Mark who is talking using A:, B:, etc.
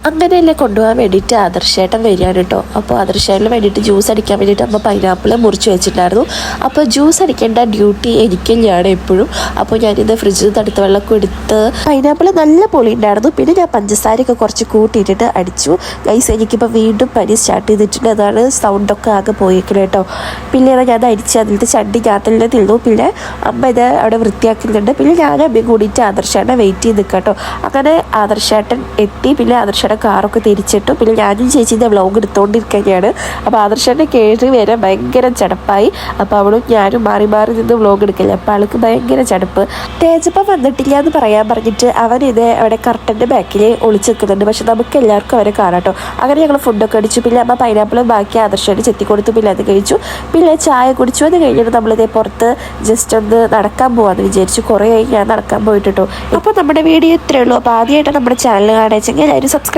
A: അങ്ങനെയല്ലേ കൊണ്ടുപോകാൻ വേണ്ടിയിട്ട് ആദർശേട്ടൻ വരികയാണ് കേട്ടോ. അപ്പോൾ ആദർശേട്ടന് വേണ്ടിയിട്ട് ജ്യൂസ് അടിക്കാൻ വേണ്ടിയിട്ട് അമ്മ പൈനാപ്പിൾ മുറിച്ച് വെച്ചിട്ടുണ്ടായിരുന്നു. അപ്പോൾ ജ്യൂസ് അടിക്കേണ്ട ഡ്യൂട്ടി എനിക്കന്നെയാണ് എപ്പോഴും. അപ്പോൾ ഞാനിത് ഫ്രിഡ്ജിൽ നിന്ന് തണുത്ത വെള്ളമൊക്കെ എടുത്ത് പൈനാപ്പിൾ നല്ല പൊളി ഉണ്ടായിരുന്നു. പിന്നെ ഞാൻ പഞ്ചസാരയൊക്കെ കുറച്ച് കൂട്ടിയിട്ടിട്ട് അടിച്ചു. ഗൈസ് എനിക്കിപ്പോൾ വീണ്ടും പനി സ്റ്റാർട്ട് ചെയ്തിട്ടുണ്ട്. അതാണ് സൗണ്ടൊക്കെ ആകെ പോയേക്കുന്നത് കേട്ടോ. പിന്നെ ഞാൻ അടിച്ച് അതിലത്തെ ചണ്ടി ഞാൻ തന്നെ തിന്നു. പിന്നെ അമ്മ ഇത് അവിടെ വൃത്തിയാക്കുന്നുണ്ട്. പിന്നെ ഞാൻ അമ്മയും കൂടിയിട്ട് ആദർശേട്ടനെ വെയിറ്റ് ചെയ്ത് നിൽക്കാം കേട്ടോ. അങ്ങനെ ആദർശേട്ടൻ എത്തി. പിന്നെ ആദർശേട്ടൻ കാറൊക്കെ തിരിച്ചിട്ടു. പിന്നെ ഞാനും ചേച്ചിൻ്റെ വ്ളോഗ് എടുത്തുകൊണ്ടിരിക്കുകയാണ്. അപ്പോൾ ആദർശേട്ടൻ്റെ കയറി വരെ ഭയങ്കര ചടപ്പായി. അപ്പോൾ അവളും ഞാനും മാറി മാറി നിന്ന് വ്ളോഗ് എടുക്കില്ല. അപ്പോൾ ആൾക്ക് ഭയങ്കര ചടപ്പ്. തേജപ്പം വന്നിട്ടില്ല എന്ന് പറയാൻ പറഞ്ഞിട്ട് അവൻ ഇത് അവിടെ കർട്ടൻ്റെ ബാക്കിൽ ഒളിച്ച് നിൽക്കുന്നുണ്ട്. പക്ഷെ നമുക്ക് എല്ലാവർക്കും അവരെ കാണാം കേട്ടോ. അങ്ങനെ ഞങ്ങൾ ഫുഡൊക്കെ അടിച്ചു. പിന്നെ അമ്മ പൈനാപ്പിളും ബാക്കി ആദർശേട്ടന് ചെത്തി കൊടുത്തു. പിന്നെ അത് കഴിച്ചു. പിന്നെ ചായ കുടിച്ചു. അത് കഴിഞ്ഞിട്ട് നമ്മളിതേ പുറത്ത് ജസ്റ്റ് ഒന്ന് നടക്കാൻ പോകാമെന്ന് വിചാരിച്ചു. കുറേ ഞാൻ നടക്കാൻ പോയിട്ട് കേട്ടോ. അപ്പോൾ നമ്മുടെ വീഡിയോ ഇത്രയേ ഉള്ളൂ. അപ്പോൾ ആദ്യമായിട്ട് നമ്മുടെ ചാനൽ കാണാൻ വെച്ചെങ്കിൽ എല്ലാവരും സബ്സ്ക്രൈബ്